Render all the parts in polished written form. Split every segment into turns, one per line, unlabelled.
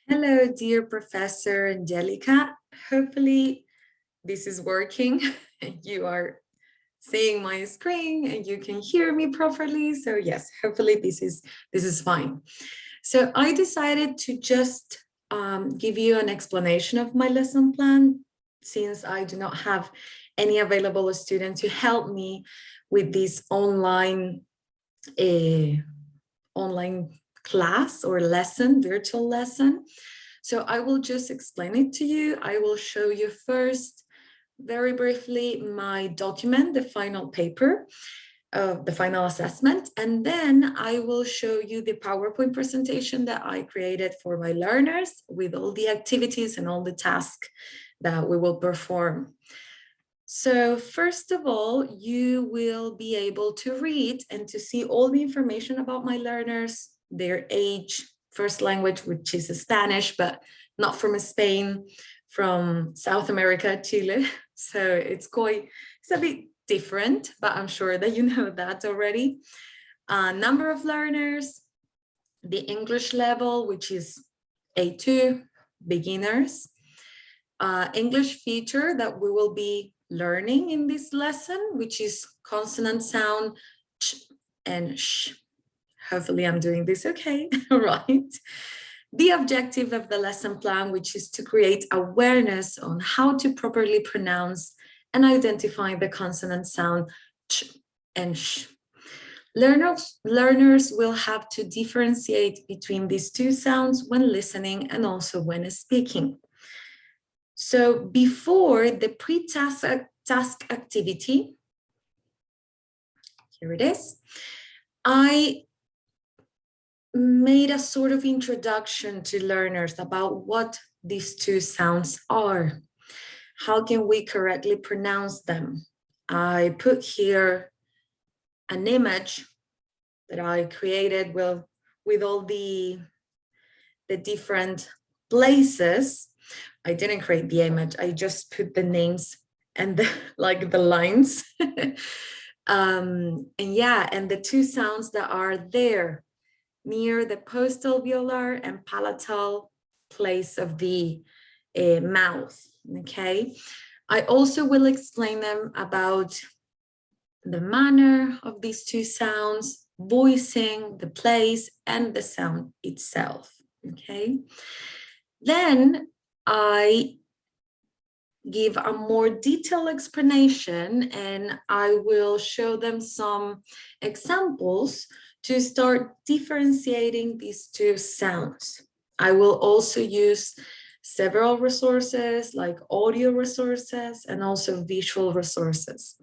Hello, dear Professor Angelica. Hopefully this is working. You are seeing my screen and you can hear me properly. So yes, hopefully this is fine. So I decided to just give you an explanation of my lesson plan since I do not have any available student to help me with this online class or lesson, virtual lesson. So I will just explain it to you. I will show you first, very briefly, my document, the final paper, the final assessment, and then I will show you the PowerPoint presentation that I created for my learners with all the activities and all the tasks that we will perform. So first of all, you will be able to read and to see all the information about my learners, their age, first language, which is Spanish, but not from Spain, from South America, Chile. So it's a bit different, but I'm sure that you know that already. Number of learners, the English level, which is A2, beginners. English feature that we will be learning in this lesson, which is consonant sound ch and sh. Hopefully I'm doing this okay, right? The objective of the lesson plan, which is to create awareness on how to properly pronounce and identify the consonant sound ch and sh. Learners will have to differentiate between these two sounds when listening and also when speaking. So before the pre-task activity, here it is, I made a sort of introduction to learners about what these two sounds are. How can we correctly pronounce them? I put here an image that I created with all the different places. I didn't create the image, I just put the names and the lines. And yeah, and the two sounds that are there near the postalveolar and palatal place of the mouth, okay? I also will explain them about the manner of these two sounds, voicing, the place, and the sound itself, okay? Then I give a more detailed explanation and I will show them some examples to start differentiating these two sounds. I will also use several resources like audio resources and also visual resources.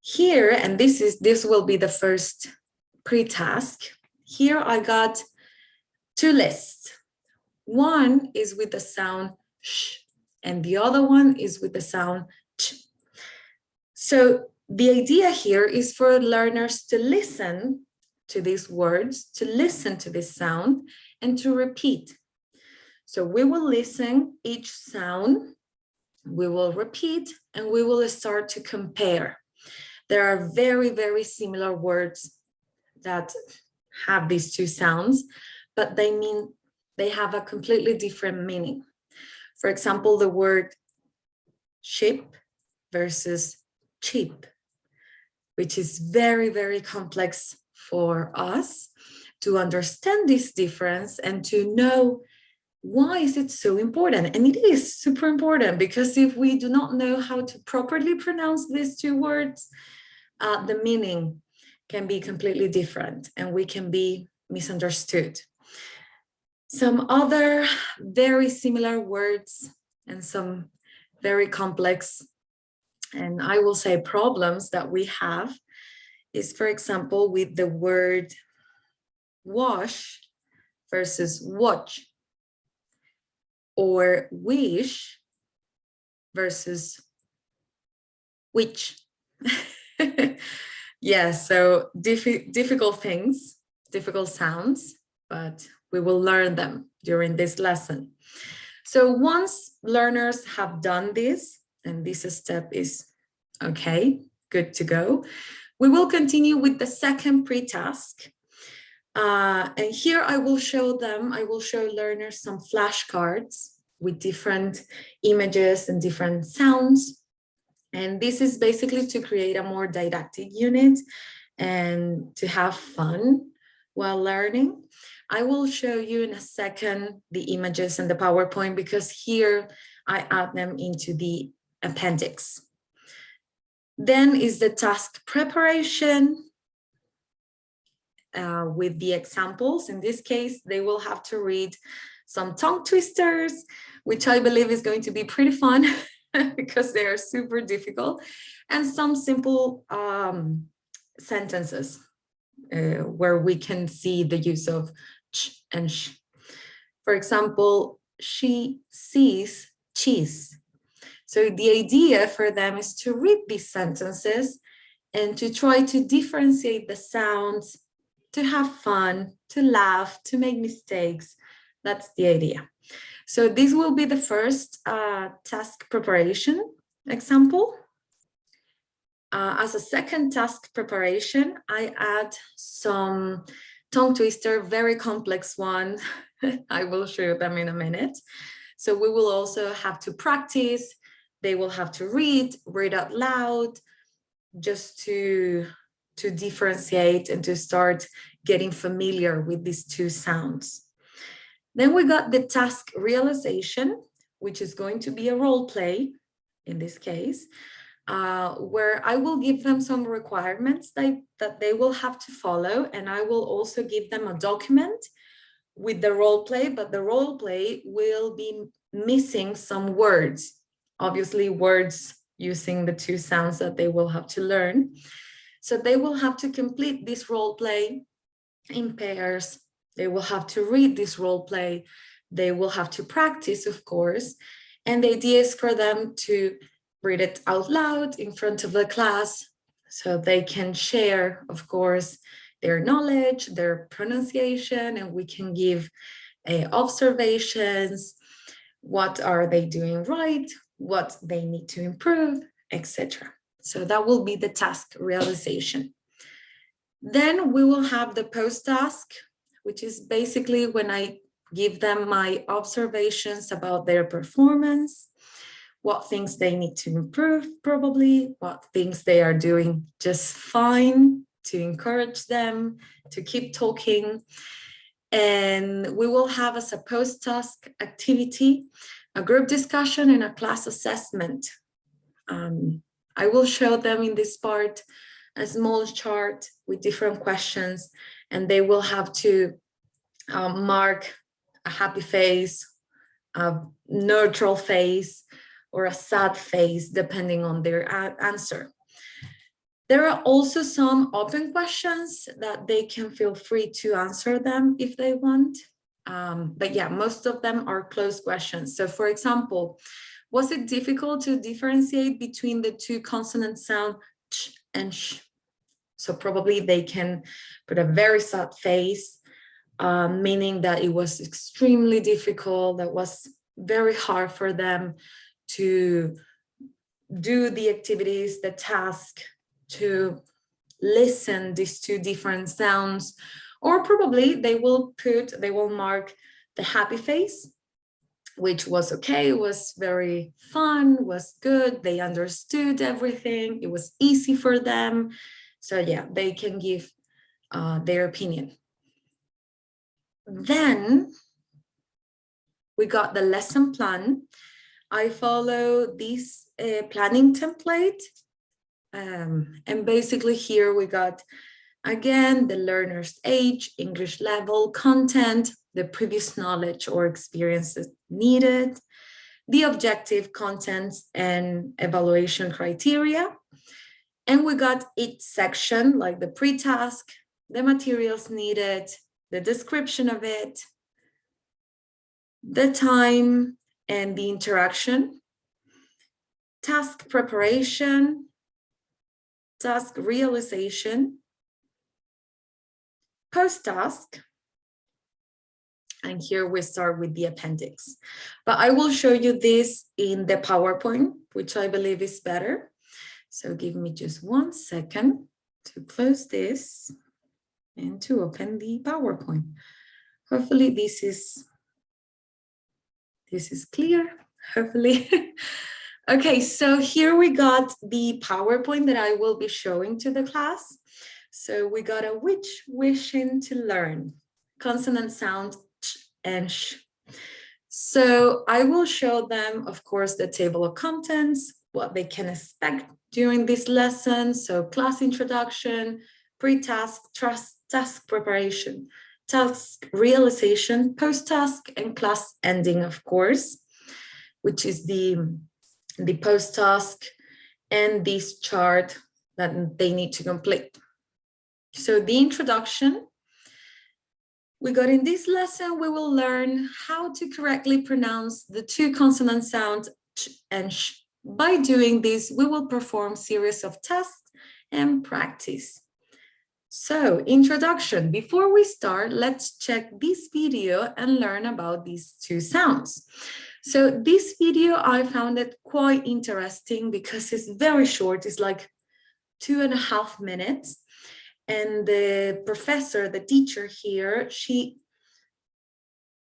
Here, and this will be the first pre-task. Here I got two lists. One is with the sound sh, and the other one is with the sound ch. So the idea here is for learners to listen to these words, to listen to this sound, and to repeat. So we will listen each sound, we will repeat, and we will start to compare. There are very, very similar words that have these two sounds, but they have a completely different meaning. For example, the word ship versus cheap, which is very, very complex for us to understand this difference and to know why is it so important. And it is super important because if we do not know how to properly pronounce these two words, the meaning can be completely different and we can be misunderstood. Some other very similar words and some very complex, and I will say problems that we have is, for example, with the word wash versus watch, or wish versus which. Yeah, so difficult things, difficult sounds, but we will learn them during this lesson. So once learners have done this, and this step is okay, good to go, we will continue with the second pre-task, And here I will show learners some flashcards with different images and different sounds. And this is basically to create a more didactic unit and to have fun while learning. I will show you in a second the images and the PowerPoint because here I add them into the appendix. Then is the task preparation with the examples. In this case, they will have to read some tongue twisters, which I believe is going to be pretty fun because they are super difficult, and some simple sentences where we can see the use of ch and sh. For example, she sees cheese. So the idea for them is to read these sentences and to try to differentiate the sounds, to have fun, to laugh, to make mistakes. That's the idea. So this will be the first task preparation example. As a second task preparation, I add some tongue twister, very complex one. I will show them in a minute. So we will also have to practice. They will have to read out loud, just to differentiate and to start getting familiar with these two sounds. Then we got the task realization, which is going to be a role play in this case, where I will give them some requirements that they will have to follow, and I will also give them a document with the role play, but the role play will be missing some words, obviously words using the two sounds that they will have to learn. So they will have to complete this role play in pairs. They will have to read this role play. They will have to practice, of course. And the idea is for them to read it out loud in front of the class so they can share, of course, their knowledge, their pronunciation, and we can give observations. What are they doing right? What they need to improve, etc. So that will be the task realization. Then we will have the post-task, which is basically when I give them my observations about their performance, what things they need to improve probably, what things they are doing just fine, to encourage them to keep talking. And we will have as a post-task activity, a group discussion and a class assessment. I will show them in this part a small chart with different questions, and they will have to mark a happy face, a neutral face, or a sad face, depending on their answer. There are also some open questions that they can feel free to answer them if they want. But yeah, most of them are closed questions. So for example, was it difficult to differentiate between the two consonant sound ch and sh? So probably they can put a very sad face, meaning that it was extremely difficult, that was very hard for them to do the activities, the task, to listen these two different sounds. Or probably they will mark the happy face, which was okay, was very fun, was good, they understood everything, it was easy for them. So yeah, they can give their opinion. Then we got the lesson plan. I follow this planning template. And basically here we got, again, the learner's age, English level, content, the previous knowledge or experiences needed, the objective contents and evaluation criteria. And we got each section, like the pre-task, the materials needed, the description of it, the time and the interaction, task preparation, task realization, post-task, and here we start with the appendix. But I will show you this in the PowerPoint, which I believe is better. So give me just 1 second to close this and to open the PowerPoint. Hopefully this is clear, hopefully. Okay, so here we got the PowerPoint that I will be showing to the class. So we got a which wishing to learn, consonant sound ch and sh. So I will show them, of course, the table of contents, what they can expect during this lesson. So class introduction, pre-task, task preparation, task realization, post-task, and class ending, of course, which is the post-task and this chart that they need to complete. So the introduction, we got in this lesson, we will learn how to correctly pronounce the two consonant sounds ch and sh. By doing this, we will perform series of tests and practice. So introduction, before we start, let's check this video and learn about these two sounds. So this video, I found it quite interesting because it's very short, it's like 2.5 minutes. And the professor, the teacher here, she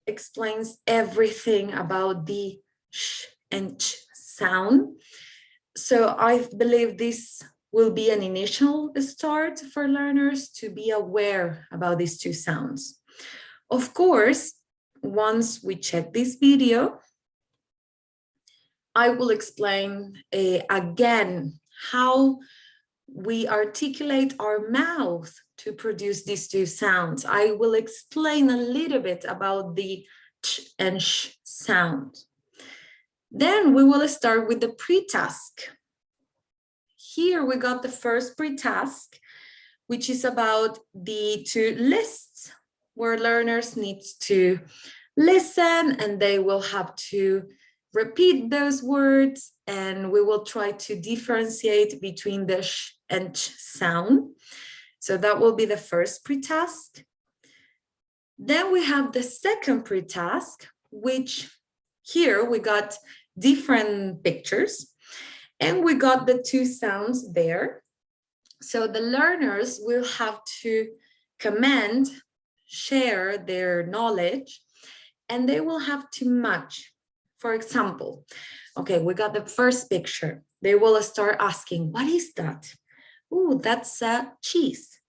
explains everything about the sh and ch sound. So I believe this will be an initial start for learners to be aware about these two sounds. Of course, once we check this video, I will explain again how we articulate our mouth to produce these two sounds. I will explain a little bit about the ch and sh sound. Then we will start with the pre-task. Here we got the first pre-task, which is about the two lists where learners need to listen and they will have to repeat those words, and we will try to differentiate between the sh and ch sound. So that will be the first pre-task. Then we have the second pre-task, which here we got different pictures and we got the two sounds there. So the learners will have to comment, share their knowledge, and they will have to match. For example, okay, we got the first picture. They will start asking, what is that? Oh, that's a cheese.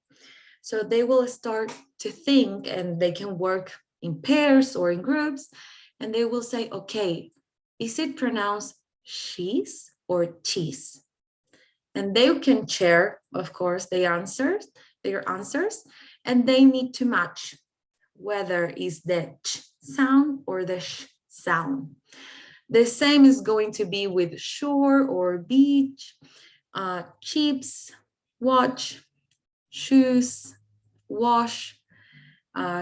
So they will start to think, and they can work in pairs or in groups, and they will say, okay, is it pronounced cheese or cheese? And they can share, of course, their answers, and they need to match whether it's the ch sound or the sh sound. The same is going to be with shore or beach, chips, watch, shoes, wash,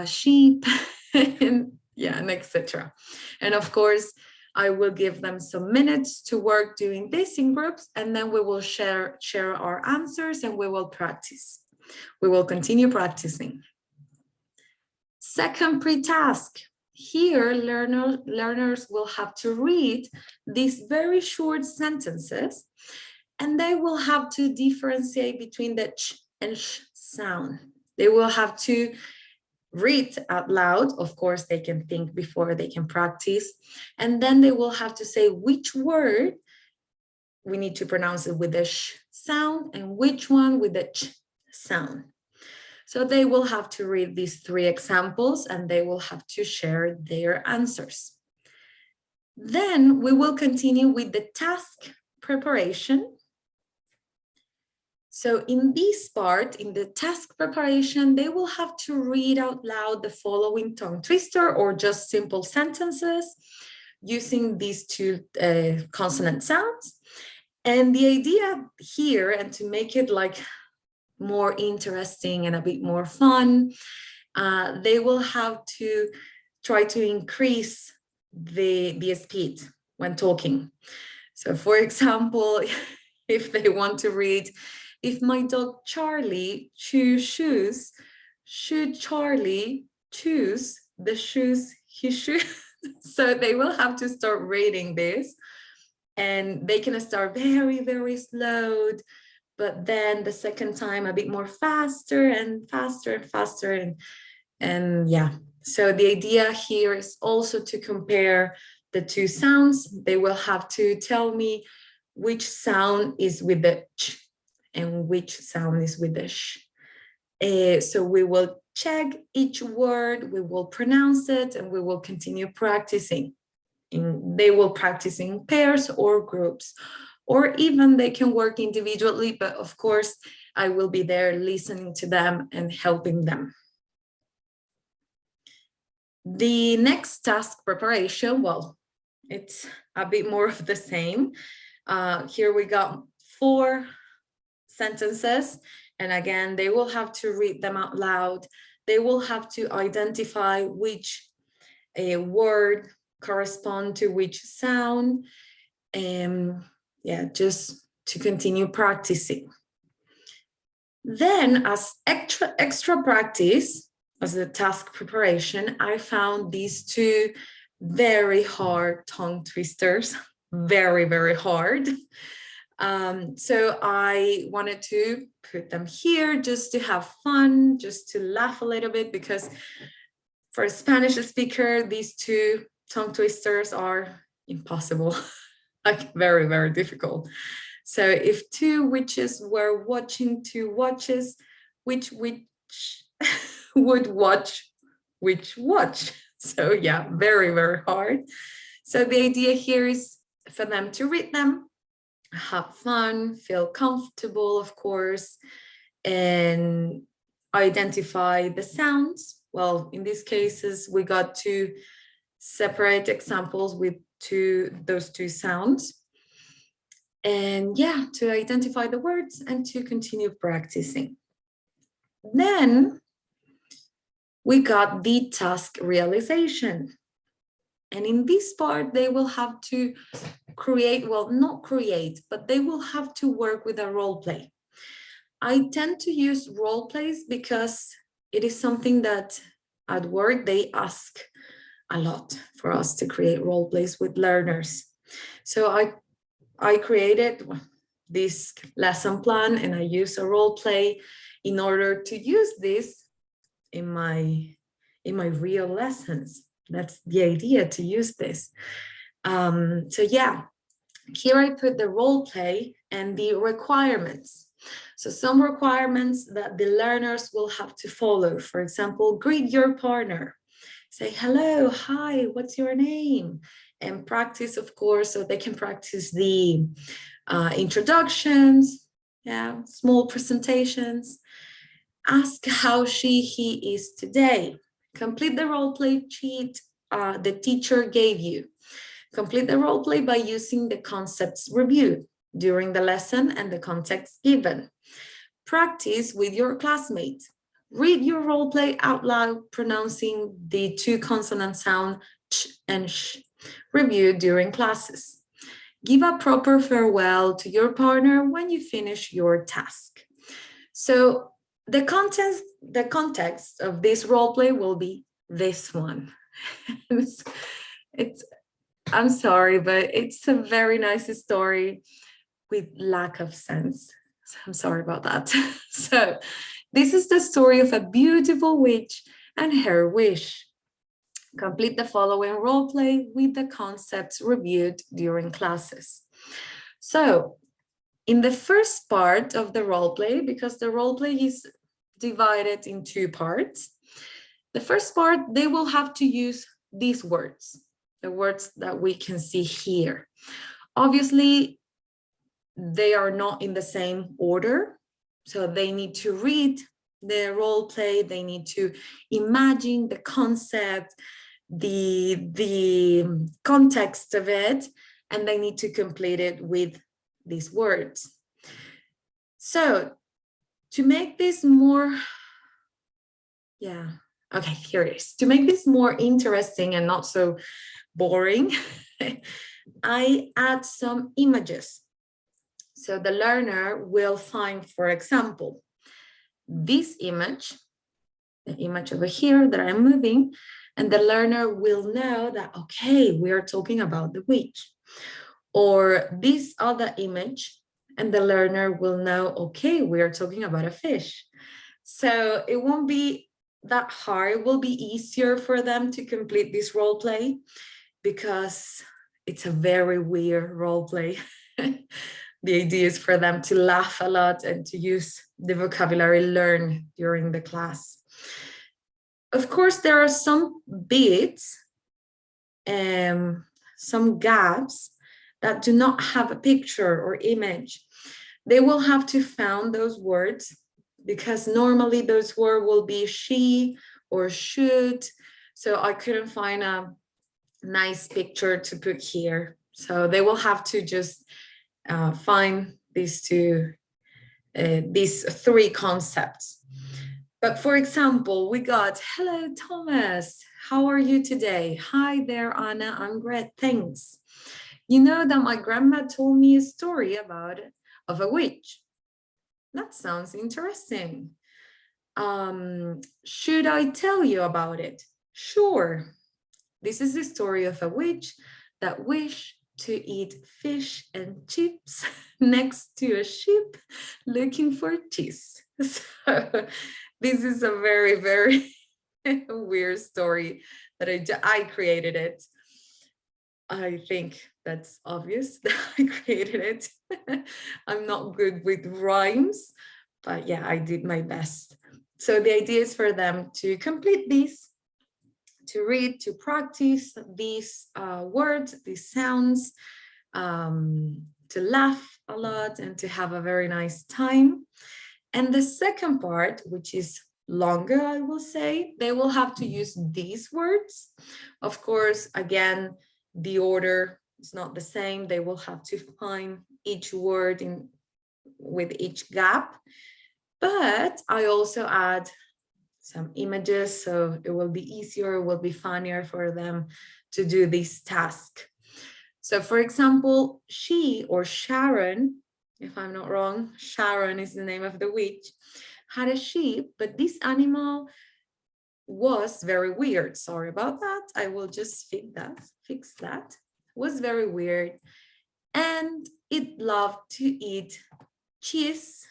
sheep, and etc. And of course, I will give them some minutes to work doing this in groups, and then we will share our answers and we will practice. We will continue practicing. Second pre-task. Here, learners will have to read these very short sentences, and they will have to differentiate between the ch and sh sound. They will have to read out loud. Of course, they can think before they can practice. And then they will have to say which word we need to pronounce it with the sh sound and which one with the ch sound. So they will have to read these 3 examples and they will have to share their answers. Then we will continue with the task preparation. So in this part, in the task preparation, they will have to read out loud the following tongue twister or just simple sentences using these 2 consonant sounds. And the idea here, and to make it like more interesting and a bit more fun, they will have to try to increase the speed when talking. So for example, if they want to read, if my dog Charlie choose shoes, should Charlie choose the shoes he should? So they will have to start reading this, and they can start very, very slow, but then the second time a bit more faster and faster and faster. And yeah, so the idea here is also to compare the two sounds. They will have to tell me which sound is with the ch and which sound is with the sh. So we will check each word, we will pronounce it, and we will continue practicing. They will practice in pairs or groups, or even they can work individually, but of course, I will be there listening to them and helping them. The next task preparation, well, it's a bit more of the same. Here we got 4 sentences, and again, they will have to read them out loud. They will have to identify which word correspond to which sound, and yeah, just to continue practicing. Then, as extra practice, as a task preparation, I found these 2 very hard tongue twisters, very, very hard. So I wanted to put them here just to have fun, just to laugh a little bit, because for a Spanish speaker, these 2 tongue twisters are impossible, like very, very difficult. So if 2 witches were watching 2 watches, which witch would watch which watch? So yeah, very, very hard. So the idea here is for them to read them, have fun, feel comfortable, of course, and identify the sounds. Well, in these cases, we got 2 separate examples with those 2 sounds. And yeah, to identify the words and to continue practicing. Then we got the task realization. And in this part, they will have to create, well, not create, but they will have to work with a role play. I tend to use role plays because it is something that at work they ask a lot for us to create role plays with learners. So I created this lesson plan and I use a role play in order to use this in my real lessons. That's the idea, to use this. So yeah, here I put the role play and the requirements. So some requirements that the learners will have to follow. For example, greet your partner. Say hello, hi, what's your name? And practice, of course, so they can practice the introductions, yeah, small presentations. Ask how he is today. Complete the role play sheet the teacher gave you. Complete the role play by using the concepts reviewed during the lesson and the context given. Practice with your classmates. Read your role play out loud, pronouncing the 2 consonant sound ch and sh. Review during classes. Give a proper farewell to your partner when you finish your task. So the context of this role play will be this one. I'm sorry, but it's a very nice story with lack of sense. So I'm sorry about that. So this is the story of a beautiful witch and her wish. Complete the following role play with the concepts reviewed during classes. So in the first part of the role play, because the role play is divided in 2 parts, the first part, they will have to use these words, the words that we can see here. Obviously, they are not in the same order, so they need to read the role play, they need to imagine the concept, the context of it, and they need to complete it with these words. So to make this more, okay, here it is. To make this more interesting and not so boring, I add some images. So the learner will find, for example, this image, the image over here that I'm moving, and the learner will know that, okay, we are talking about the witch. Or this other image, and the learner will know, okay, we are talking about a fish. So it won't be that hard. It will be easier for them to complete this role play because it's a very weird role play. The idea is for them to laugh a lot and to use the vocabulary learned during the class. Of course, there are some bits, some gaps that do not have a picture or image. They will have to find those words because normally those words will be she or should. So I couldn't find a nice picture to put here. So they will have to just find these three concepts. But for example, we got, hello, Thomas. How are you today? Hi there, Anna. I'm great, thanks. You know that my grandma told me a story of a witch. That sounds interesting. Should I tell you about it? Sure. This is the story of a witch that wished to eat fish and chips next to a sheep looking for cheese. So this is a very, very weird story that I created it. I think that's obvious that I created it. I'm not good with rhymes, but yeah, I did my best. So the idea is for them to complete this, to read, to practice these words, these sounds, to laugh a lot and to have a very nice time. And the second part, which is longer, I will say, they will have to use these words. Of course, again, the order is not the same. They will have to find each word with each gap. But I also add some images, so it will be easier, it will be funnier for them to do this task. So for example, she or Sharon, if I'm not wrong, Sharon is the name of the witch, had a sheep, but this animal was very weird. Sorry about that. I will just fix that. Was very weird. And it loved to eat cheese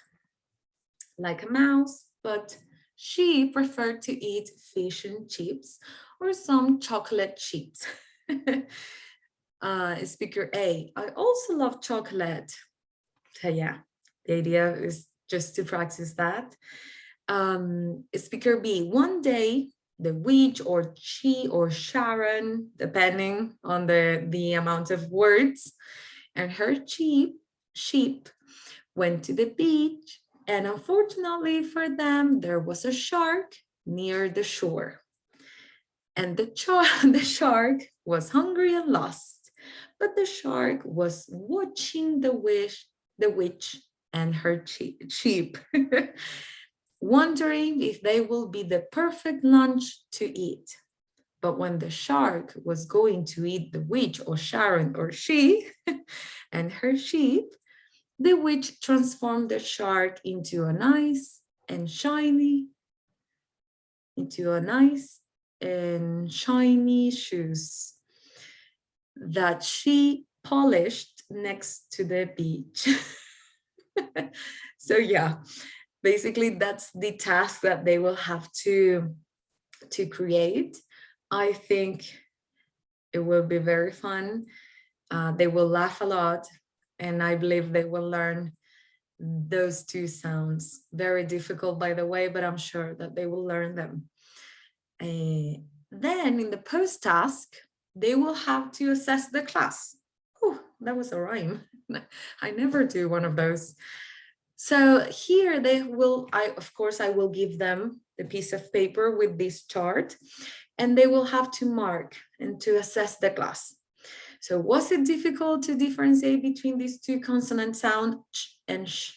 like a mouse, but she preferred to eat fish and chips or some chocolate chips. Speaker A, I also love chocolate. So yeah, the idea is just to practice that. Speaker B, one day the witch or she or Sharon, depending on the amount of words, and her sheep went to the beach, and unfortunately for them, there was a shark near the shore. And the shark was hungry and lost, but the shark was watching the witch and her sheep, wondering if they will be the perfect lunch to eat. But when the shark was going to eat the witch or Sharon or she and her sheep, the witch transformed the shark into a nice and shiny shoes that she polished next to the beach. So yeah, basically that's the task that they will have to create. I think it will be very fun. They will laugh a lot, and I believe they will learn those two sounds. Very difficult, by the way, but I'm sure that they will learn them. Then in the post task, they will have to assess the class. Oh, that was a rhyme. I never do one of those. So here I will give them the piece of paper with this chart, and they will have to mark and to assess the class. So was it difficult to differentiate between these two consonant sounds, ch and sh?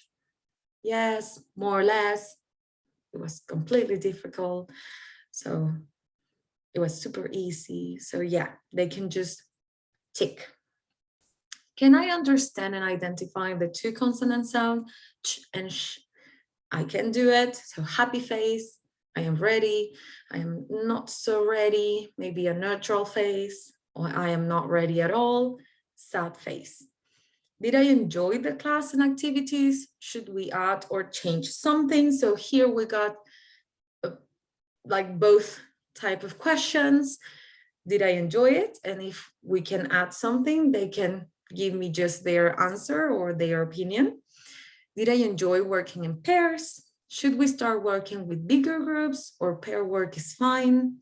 Yes, more or less. It was completely difficult. So it was super easy. So yeah, they can just tick. Can I understand and identify the two consonant sound, ch and sh? I can do it. So happy face, I am ready. I am not so ready, maybe a neutral face, or I am not ready at all, sad face. Did I enjoy the class and activities? Should we add or change something? So here we got like both type of questions. Did I enjoy it? And if we can add something, they can give me just their answer or their opinion. Did I enjoy working in pairs? Should we start working with bigger groups or pair work is fine?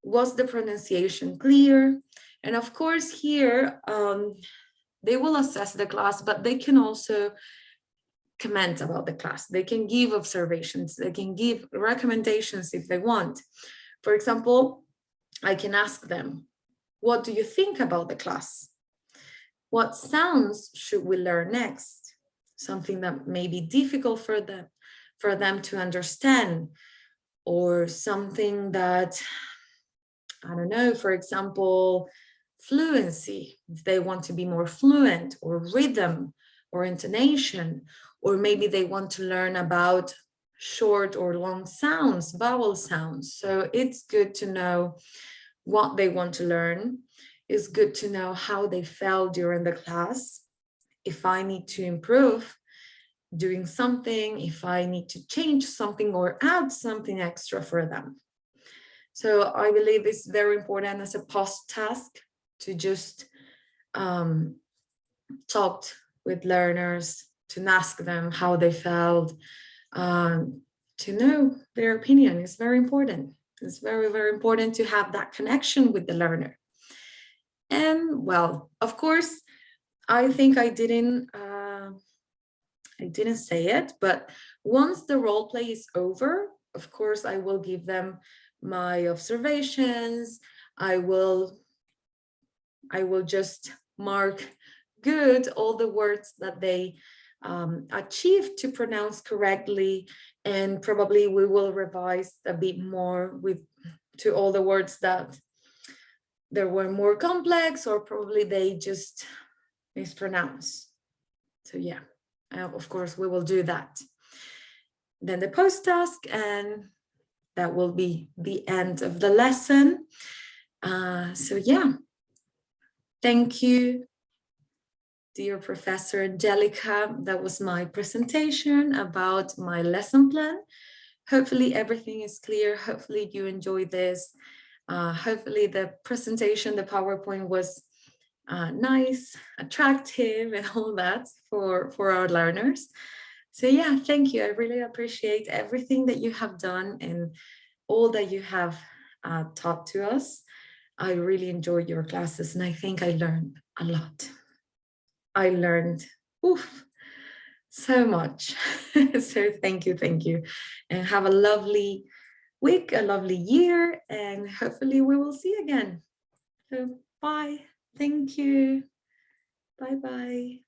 Was the pronunciation clear? And of course here, they will assess the class, but they can also comment about the class. They can give observations. They can give recommendations if they want. For example, I can ask them, what do you think about the class? What sounds should we learn next? Something that may be difficult for them to understand, or something that, I don't know, for example, fluency, if they want to be more fluent, or rhythm or intonation, or maybe they want to learn about short or long sounds, vowel sounds. So it's good to know what they want to learn. It's good to know how they felt during the class. If I need to improve doing something, if I need to change something or add something extra for them. So I believe it's very important as a post task to just talk with learners, to ask them how they felt, to know their opinion is very important. It's very, very important to have that connection with the learner. And well, of course, I think I didn't say it, but once the role play is over, of course, I will give them my observations. I will just mark good all the words that they achieved to pronounce correctly, and probably we will revise a bit more to all the words that they were more complex, or probably they just mispronounced. So yeah, of course we will do that. Then the post task, and that will be the end of the lesson. So yeah, thank you, dear Professor Angelica. That was my presentation about my lesson plan. Hopefully everything is clear. Hopefully you enjoyed this. Hopefully the presentation, the PowerPoint was nice, attractive, and all that for our learners. So yeah, thank you. I really appreciate everything that you have done and all that you have taught to us. I really enjoyed your classes, and I think I learned a lot. I learned so much. So thank you. And have a lovely week, a lovely year, and hopefully we will see again. So bye. Thank you. Bye-bye.